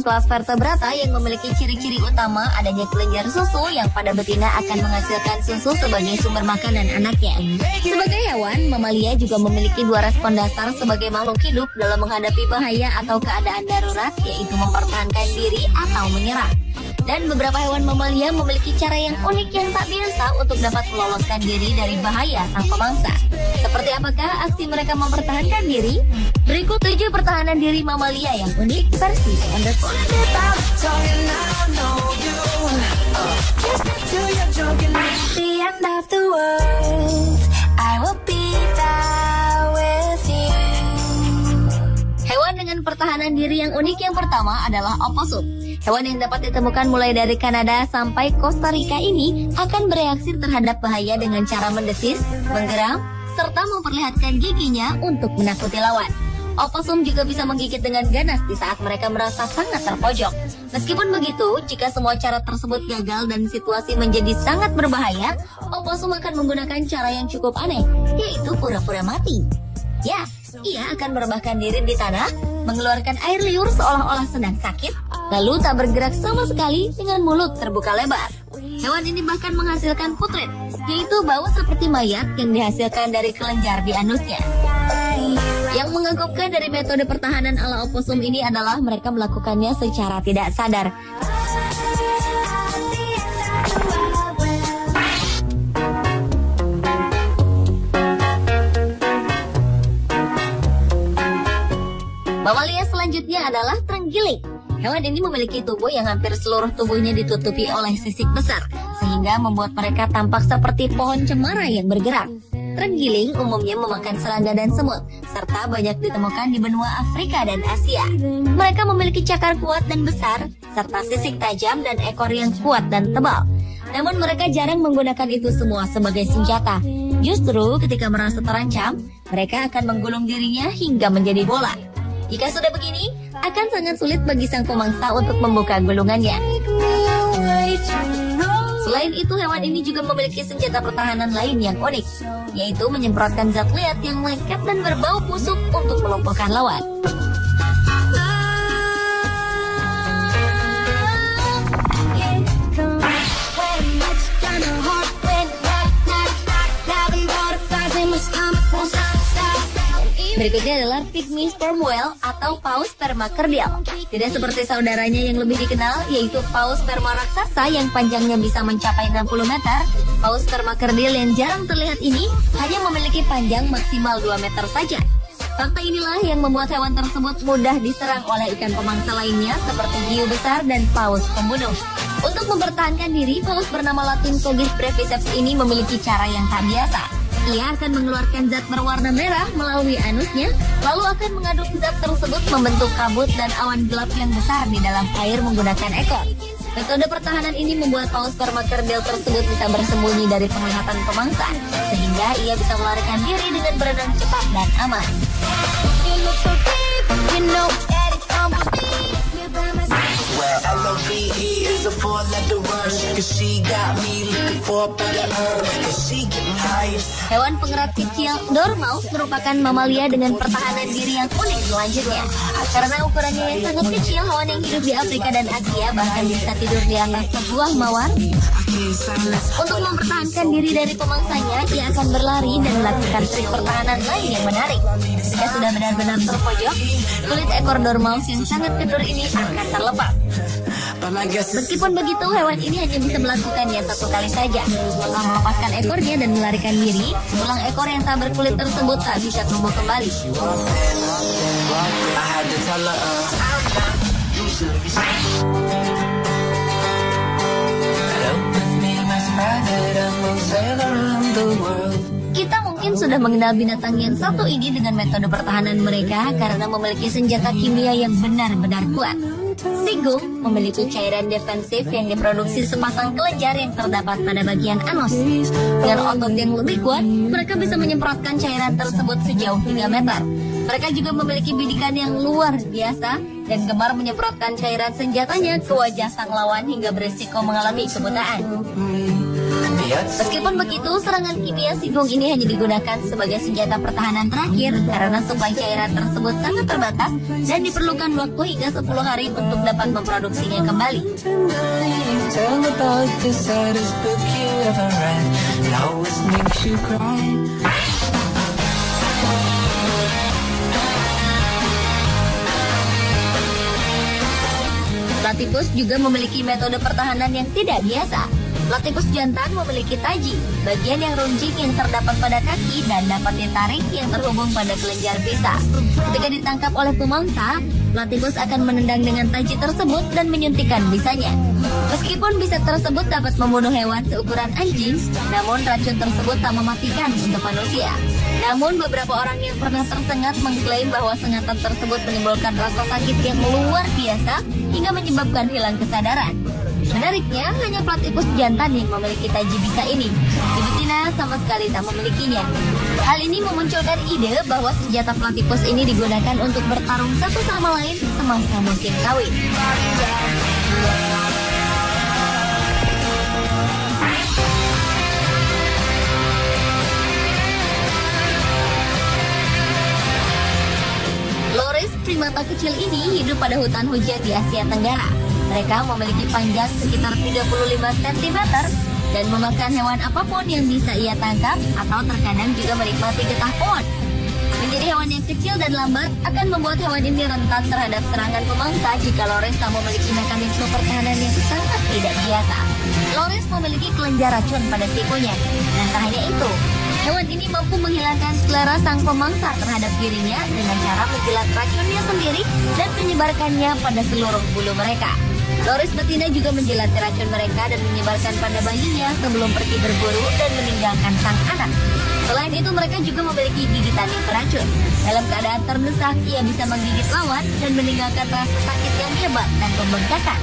hewan kelas vertebrata yang memiliki ciri-ciri utama adanya kelenjar susu yang pada betina akan menghasilkan susu sebagai sumber makanan anaknya. Sebagai hewan, mamalia juga memiliki dua respon dasar sebagai makhluk hidup dalam menghadapi bahaya atau keadaan darurat, yaitu mempertahankan diri atau menyerang. Dan beberapa hewan mamalia memiliki cara yang unik yang tak biasa untuk dapat meloloskan diri dari bahaya sang pemangsa. Seperti apakah aksi mereka mempertahankan diri? Berikut 7 pertahanan diri mamalia yang unik versi Wonderful. Hewan dengan pertahanan diri yang unik yang pertama adalah opossum. Hewan yang dapat ditemukan mulai dari Kanada sampai Costa Rica ini akan bereaksi terhadap bahaya dengan cara mendesis, menggeram, serta memperlihatkan giginya untuk menakuti lawan. Opossum juga bisa menggigit dengan ganas di saat mereka merasa sangat terpojok. Meskipun begitu, jika semua cara tersebut gagal dan situasi menjadi sangat berbahaya, opossum akan menggunakan cara yang cukup aneh, yaitu pura-pura mati. Ya, ia akan merebahkan diri di tanah, mengeluarkan air liur seolah-olah sedang sakit, lalu tak bergerak sama sekali dengan mulut terbuka lebar. Hewan ini bahkan menghasilkan putrid, yaitu bau seperti mayat yang dihasilkan dari kelenjar di anusnya. Yang mengagumkan dari metode pertahanan ala opossum ini adalah mereka melakukannya secara tidak sadar. Mamalia selanjutnya adalah terenggiling. Hewan ini memiliki tubuh yang hampir seluruh tubuhnya ditutupi oleh sisik besar, sehingga membuat mereka tampak seperti pohon cemara yang bergerak. Terenggiling umumnya memakan serangga dan semut, serta banyak ditemukan di benua Afrika dan Asia. Mereka memiliki cakar kuat dan besar, serta sisik tajam dan ekor yang kuat dan tebal. Namun mereka jarang menggunakan itu semua sebagai senjata. Justru ketika merasa terancam, mereka akan menggulung dirinya hingga menjadi bola. Jika sudah begini, akan sangat sulit bagi sang pemangsa untuk membuka gulungannya. Selain itu, hewan ini juga memiliki senjata pertahanan lain yang unik, yaitu menyemprotkan zat liat yang lengket dan berbau busuk untuk melumpuhkan lawan. Berikutnya adalah pygmy sperm whale atau paus spermacardial. Tidak seperti saudaranya yang lebih dikenal, yaitu paus sperma raksasa yang panjangnya bisa mencapai 60 meter. Paus spermacardial yang jarang terlihat ini hanya memiliki panjang maksimal 2 meter saja. Fakta inilah yang membuat hewan tersebut mudah diserang oleh ikan pemangsa lainnya seperti hiu besar dan paus pembunuh. Untuk mempertahankan diri, paus bernama Latin Cogis breviceps ini memiliki cara yang tak biasa. Ia akan mengeluarkan zat berwarna merah melalui anusnya, lalu akan mengaduk zat tersebut membentuk kabut dan awan gelap yang besar di dalam air menggunakan ekor. Metode pertahanan ini membuat paus spermacardial tersebut bisa bersembunyi dari penglihatan pemangsa, sehingga ia bisa melarikan diri dengan berenang cepat dan aman. Hewan pengerat kecil dormouse merupakan mamalia dengan pertahanan diri yang unik selanjutnya. Karena ukurannya yang sangat kecil, hewan yang hidup di Afrika dan Asia bahkan bisa tidur di atas sebuah mawar. Untuk mempertahankan diri dari pemangsanya, ia akan berlari dan melakukan trik pertahanan lain yang menarik. Jika sudah benar-benar terpojok, kulit ekor dormouse yang sangat kendur ini akan terlepas. Meskipun begitu, hewan ini hanya bisa melakukannya satu kali saja. Setelah melepaskan ekornya dan melarikan diri, tulang ekor yang tak berkulit tersebut tak bisa tumbuh kembali. Kita mungkin sudah mengenal binatang yang satu ini dengan metode pertahanan mereka karena memiliki senjata kimia yang benar-benar kuat. Sigung memiliki cairan defensif yang diproduksi sepasang kelenjar yang terdapat pada bagian anus. Dengan otot yang lebih kuat, mereka bisa menyemprotkan cairan tersebut sejauh 3 meter. Mereka juga memiliki bidikan yang luar biasa dan gemar menyemprotkan cairan senjatanya ke wajah sang lawan hingga berisiko mengalami kebutaan. Meskipun begitu, serangan kimia singgung ini hanya digunakan sebagai senjata pertahanan terakhir karena suplai cairan tersebut sangat terbatas dan diperlukan waktu hingga 10 hari untuk dapat memproduksinya kembali. Tell about the saddest book you ever read. It always makes you cry. Platypus juga memiliki metode pertahanan yang tidak biasa. Platypus jantan memiliki taji, bagian yang runcing yang terdapat pada kaki dan dapat ditarik yang terhubung pada kelenjar pisah. Ketika ditangkap oleh pemangsa, Platypus akan menendang dengan taji tersebut dan menyuntikkan bisanya. Meskipun bisa tersebut dapat membunuh hewan seukuran anjing, namun racun tersebut tak mematikan untuk manusia. Namun beberapa orang yang pernah tersengat mengklaim bahwa sengatan tersebut menimbulkan rasa sakit yang luar biasa hingga menyebabkan hilang kesadaran. Menariknya, hanya Platypus jantan yang memiliki taji bisa ini. Si betina sama sekali tak memilikinya. Hal ini memunculkan ide bahwa senjata Platypus ini digunakan untuk bertarung satu sama lain semasa musim kawin. Loris primata kecil ini hidup pada hutan hujan di Asia Tenggara. Mereka memiliki panjang sekitar 35 cm dan memakan hewan apapun yang bisa ia tangkap atau terkadang juga menikmati getah pohon. Menjadi hewan yang kecil dan lambat akan membuat hewan ini rentan terhadap serangan pemangsa jika Loris tak memiliki mekanisme pertahanan yang sangat tidak biasa. Loris memiliki kelenjar racun pada sikunya. Dan tak hanya itu, hewan ini mampu menghilangkan selera sang pemangsa terhadap dirinya dengan cara menjilat racunnya sendiri dan menyebarkannya pada seluruh bulu mereka. Loris betina juga menjilati racun mereka dan menyebarkan pada bayinya sebelum pergi berburu dan meninggalkan sang anak. Selain itu, mereka juga memiliki gigitan yang beracun. Dalam keadaan terdesak, ia bisa menggigit lawan dan meninggalkan rasa sakit yang hebat dan membengkakkan.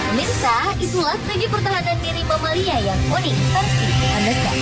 Pemirsa, itulah strategi pertahanan diri mamalia yang unik versi Thunderscat.